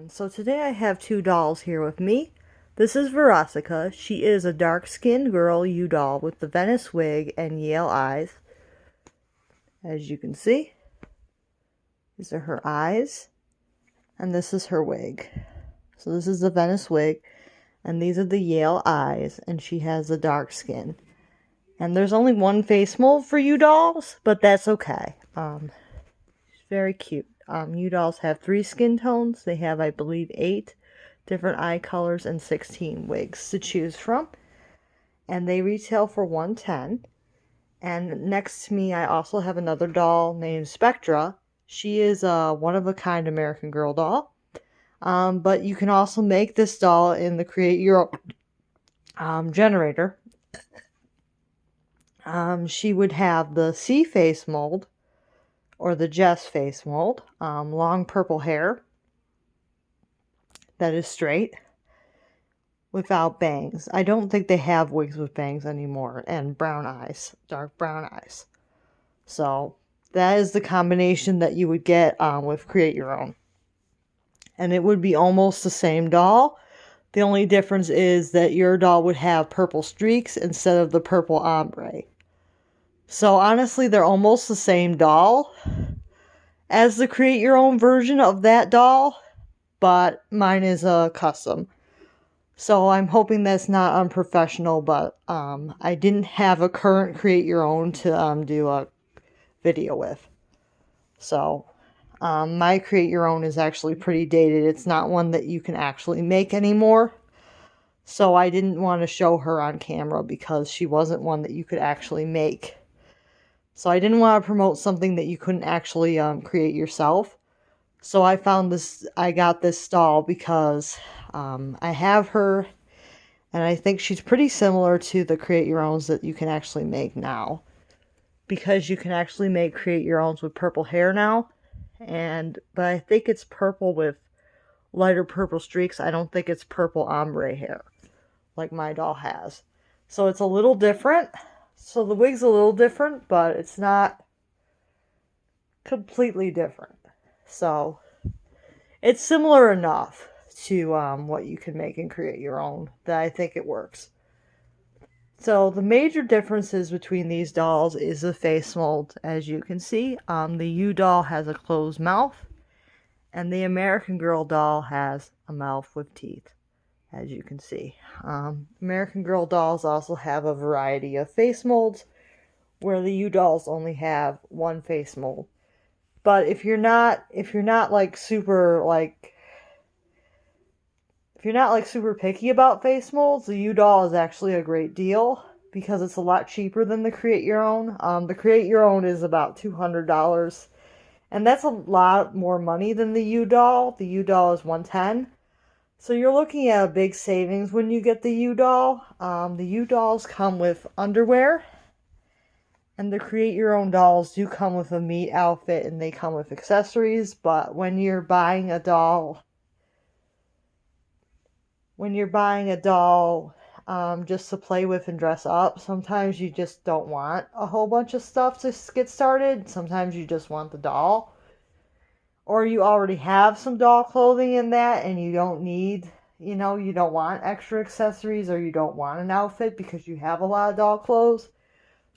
So today I have two dolls here with me. This is Verasica. She is a dark-skinned girl doll with the Venice wig and Yale eyes. As you can see, these are her eyes, and this is her wig. So this is the Venice wig, and these are the Yale eyes, and she has the dark skin. And there's only one face mold for dolls, but that's okay. She's very cute. Dolls have 3 skin tones. They have, I believe, 8 different eye colors and 16 wigs to choose from. And they retail for $110. And next to me, I also have another doll named Spectra. She is a one-of-a-kind American Girl doll. But you can also make this doll in the Create Your Own generator. She would have the C face mold, or the Jess face mold, long purple hair that is straight, without bangs. I don't think they have wigs with bangs anymore, and brown eyes, dark brown eyes. So that is the combination that you would get with Create Your Own. And it would be almost the same doll. The only difference is that your doll would have purple streaks instead of the purple ombre. So honestly, they're almost the same doll as the Create Your Own version of that doll, but mine is a custom. So I'm hoping that's not unprofessional, but I didn't have a current Create Your Own to do a video with. So my Create Your Own is actually pretty dated. It's not one that you can actually make anymore. So I didn't want to show her on camera because she wasn't one that you could actually make. So I didn't want to promote something that you couldn't actually create yourself. So I got this doll because I have her, and I think she's pretty similar to the Create Your Owns that you can actually make now. Because you can actually make Create Your Owns with purple hair now. But I think it's purple with lighter purple streaks. I don't think it's purple ombre hair like my doll has. So it's a little different. So the wig's a little different, but it's not completely different. So it's similar enough to what you can make and Create Your Own that I think it works. So the major differences between these dolls is the face mold. As you can see, the U doll has a closed mouth, and the American Girl doll has a mouth with teeth, as you can see. American Girl dolls also have a variety of face molds, where the U dolls only have one face mold. But if you're not super picky about face molds, the U doll is actually a great deal because it's a lot cheaper than the Create Your Own. The Create Your Own is about $200, and that's a lot more money than the U doll. The U doll is $110. So you're looking at a big savings when you get the U doll. The U dolls come with underwear, and the Create Your Own dolls do come with a meat outfit, and they come with accessories. But when you're buying a doll just to play with and dress up, sometimes you just don't want a whole bunch of stuff to get started. Sometimes you just want the doll. Or you already have some doll clothing in that and you don't need, you don't want extra accessories, or you don't want an outfit because you have a lot of doll clothes.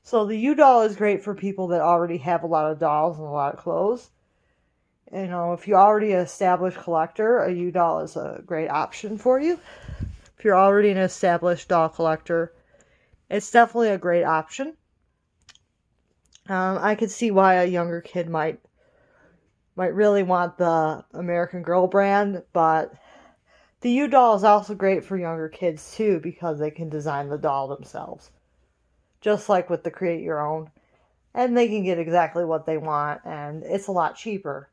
So the U doll is great for people that already have a lot of dolls and a lot of clothes. If you're already an established collector, a U doll is a great option for you. If you're already an established doll collector, it's definitely a great option. I could see why a younger kid might really want the American Girl brand, but the U doll is also great for younger kids too because they can design the doll themselves. Just like with the Create Your Own. And they can get exactly what they want, and it's a lot cheaper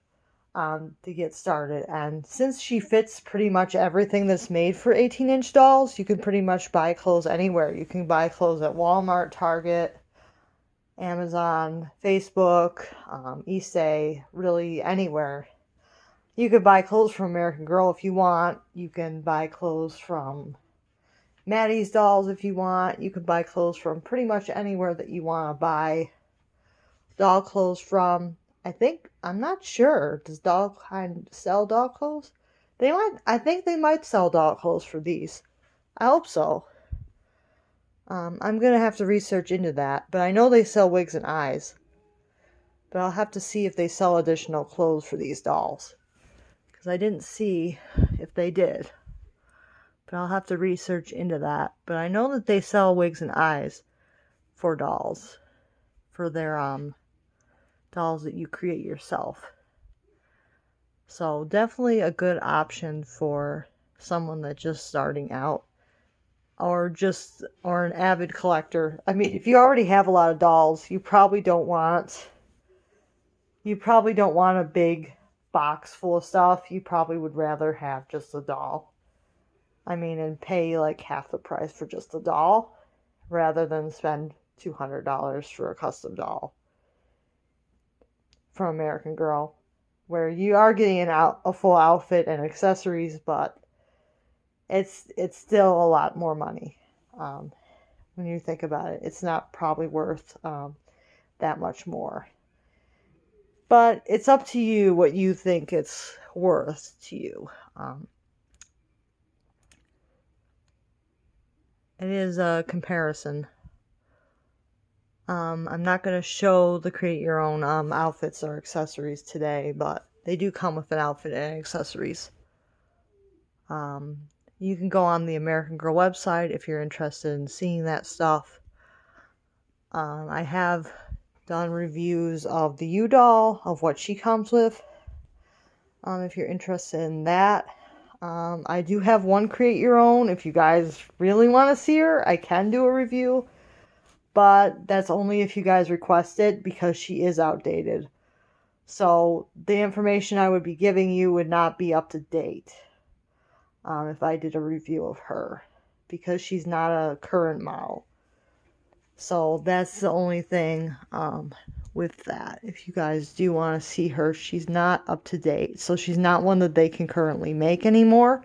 to get started. And since she fits pretty much everything that's made for 18-inch dolls, you can pretty much buy clothes anywhere. You can buy clothes at Walmart, Target, Amazon, Facebook, eBay, really anywhere. You could buy clothes from American Girl if you want. You can buy clothes from Maddie's Dolls if you want. You can buy clothes from pretty much anywhere that you want to buy doll clothes from. I'm not sure. Does Doll Kind sell doll clothes? I think they might sell doll clothes for these. I hope so. I'm gonna have to research into that, but I know they sell wigs and eyes. But I'll have to see if they sell additional clothes for these dolls. Because I didn't see if they did. But I'll have to research into that. But I know that they sell wigs and eyes for dolls. For their dolls that you create yourself. So definitely a good option for someone that's just starting out. Or an avid collector. I mean, if you already have a lot of dolls, you probably don't want a big box full of stuff. You probably would rather have just a doll. I mean, and pay like half the price for just a doll rather than spend $200 for a custom doll from American Girl, where you are getting a full outfit and accessories, but it's still a lot more money. When you think about it, it's not probably worth that much more. But it's up to you what you think it's worth to you. It is a comparison. I'm not going to show the create your own outfits or accessories today, but they do come with an outfit and accessories. You can go on the American Girl website if you're interested in seeing that stuff. I have done reviews of the U-Doll, of what she comes with. If you're interested in that. I do have one create your own. If you guys really want to see her, I can do a review. But that's only if you guys request it, because she is outdated. So the information I would be giving you would not be up to date if I did a review of her, because she's not a current model. So that's the only thing with that. If you guys do want to see her, she's not up to date. So she's not one that they can currently make anymore.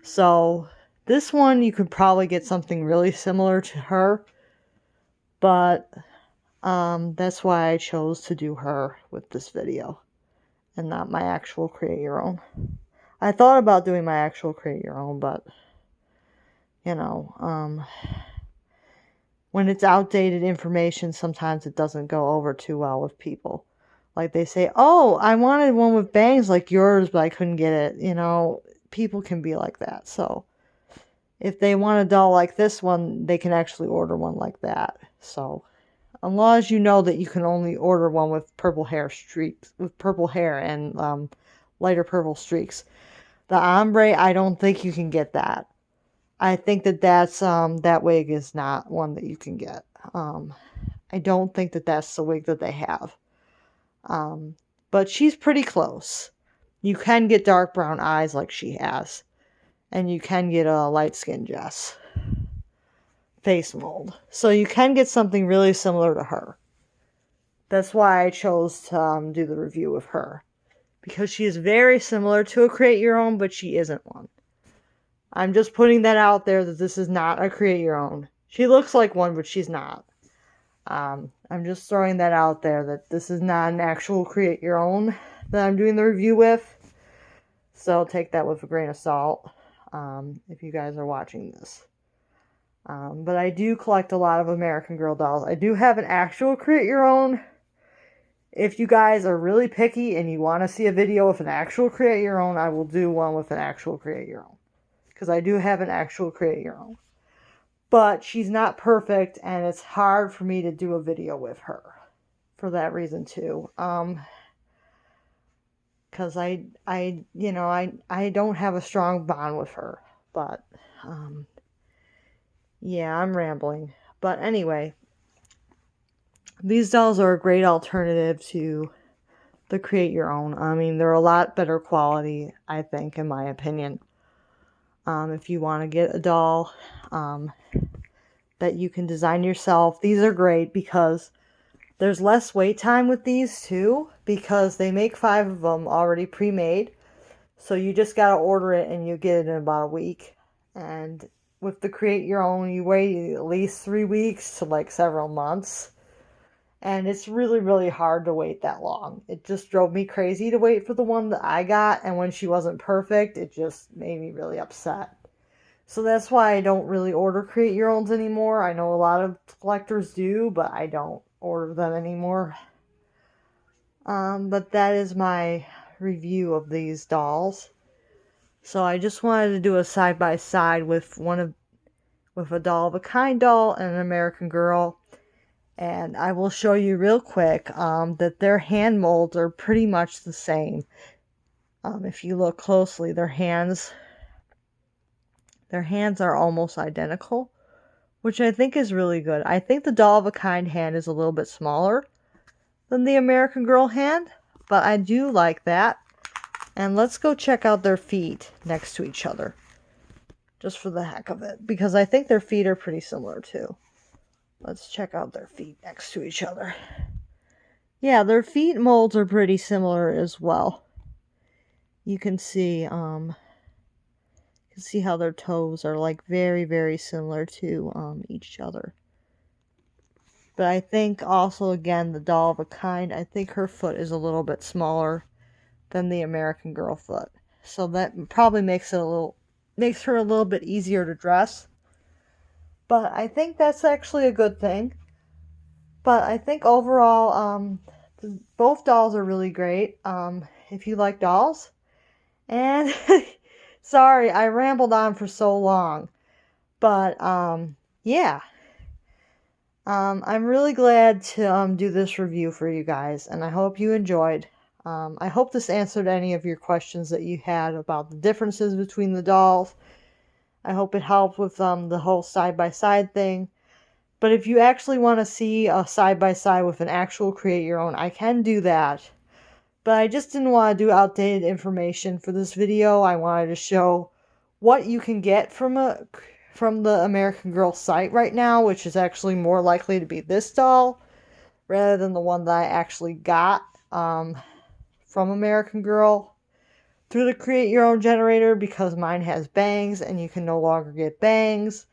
So this one, you could probably get something really similar to her. But that's why I chose to do her with this video and not my actual create your own. I thought about doing my actual create your own, but you know, when it's outdated information, sometimes it doesn't go over too well with people. Like they say, oh, I wanted one with bangs like yours, but I couldn't get it. You know, people can be like that. So if they want a doll like this one, they can actually order one like that. So as long as you know that you can only order one with purple hair and lighter purple streaks. The ombre, I don't think you can get that. I think that wig is not one that you can get. I don't think that's the wig that they have. But she's pretty close. You can get dark brown eyes like she has. And you can get a light skin Jess face mold. So you can get something really similar to her. That's why I chose to do the review of her. Because she is very similar to a create your own, but she isn't one. I'm just putting that out there that this is not a create your own. She looks like one, but she's not. I'm just throwing that out there that this is not an actual create your own that I'm doing the review with. So take that with a grain of salt if you guys are watching this. But I do collect a lot of American Girl dolls. I do have an actual create your own. If you guys are really picky and you want to see a video with an actual create your own, I will do one with an actual create your own. Because I do have an actual create your own. But she's not perfect, and it's hard for me to do a video with her. For that reason, too. Because I don't have a strong bond with her. But, yeah, I'm rambling. But anyway, these dolls are a great alternative to the create your own. I mean, they're a lot better quality, I think, in my opinion. If you want to get a doll that you can design yourself, these are great because there's less wait time with these too, because they make 5 of them already pre-made. So you just got to order it and you get it in about a week. And with the create your own, you wait at least 3 weeks to like several months. And it's really, really hard to wait that long. It just drove me crazy to wait for the one that I got, and when she wasn't perfect, it just made me really upset. So that's why I don't really order create your owns anymore. I know a lot of collectors do, but I don't order them anymore. But that is my review of these dolls. So I just wanted to do a side by side with with a doll of a kind doll and an American Girl. And I will show you real quick that their hand molds are pretty much the same. If you look closely, their hands are almost identical, which I think is really good. I think the doll of a kind hand is a little bit smaller than the American Girl hand, but I do like that. And let's go check out their feet next to each other, just for the heck of it, because I think their feet are pretty similar too. Let's check out their feet next to each other. Yeah, their feet molds are pretty similar as well. You can see how their toes are like very, very similar to each other. But I think also, again, the doll of a kind, I think her foot is a little bit smaller than the American Girl foot. So that probably makes her a little bit easier to dress. But I think that's actually a good thing. But I think overall, both dolls are really great. If you like dolls. And sorry, I rambled on for so long. But yeah. I'm really glad to do this review for you guys, and I hope you enjoyed. I hope this answered any of your questions that you had about the differences between the dolls. I hope it helped with the whole side-by-side thing. But if you actually want to see a side-by-side with an actual create your own, I can do that. But I just didn't want to do outdated information for this video. I wanted to show what you can get from the American Girl site right now, which is actually more likely to be this doll rather than the one that I actually got from American Girl through the Create Your Own generator, because mine has bangs and you can no longer get bangs.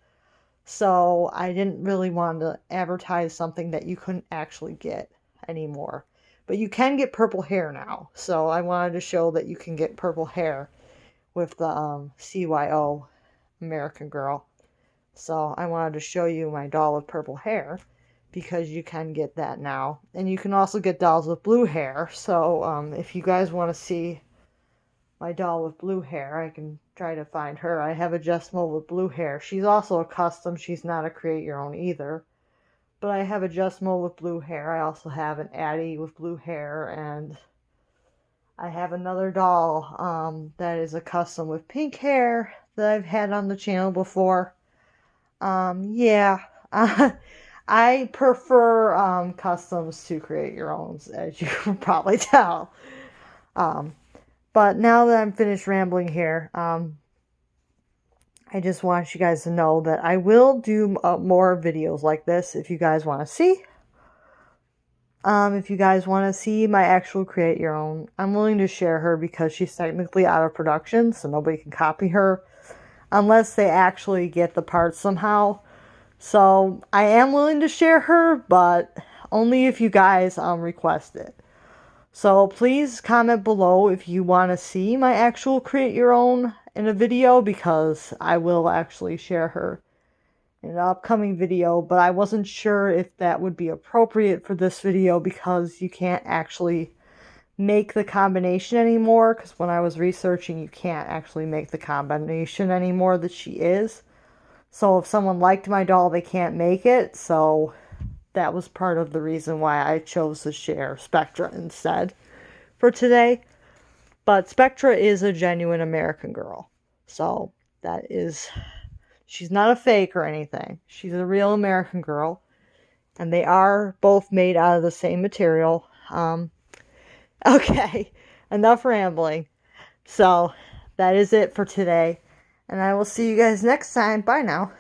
So I didn't really want to advertise something that you couldn't actually get anymore. But you can get purple hair now. So I wanted to show that you can get purple hair with the CYO American Girl. So I wanted to show you my doll with purple hair, because you can get that now. And you can also get dolls with blue hair. So if you guys want to see my doll with blue hair, I can try to find her. I have a Jess Mold with blue hair. She's also a custom. She's not a create your own either. But I have a Jess Mold with blue hair. I also have an Addie with blue hair. And I have another doll that is a custom with pink hair that I've had on the channel before. Yeah. I prefer customs to create your own, as you can probably tell. But now that I'm finished rambling here, I just want you guys to know that I will do more videos like this if you guys want to see. If you guys want to see my actual create your own, I'm willing to share her because she's technically out of production, so nobody can copy her unless they actually get the parts somehow. So I am willing to share her, but only if you guys request it. So please comment below if you want to see my actual create your own in a video, because I will actually share her in an upcoming video, but I wasn't sure if that would be appropriate for this video because you can't actually make the combination anymore, because when I was researching, you can't actually make the combination anymore that she is. So if someone liked my doll, they can't make it. So that was part of the reason why I chose to share Spectra instead for today. But Spectra is a genuine American Girl. So that is, she's not a fake or anything. She's a real American Girl. And they are both made out of the same material. Okay, enough rambling. So that is it for today. And I will see you guys next time. Bye now.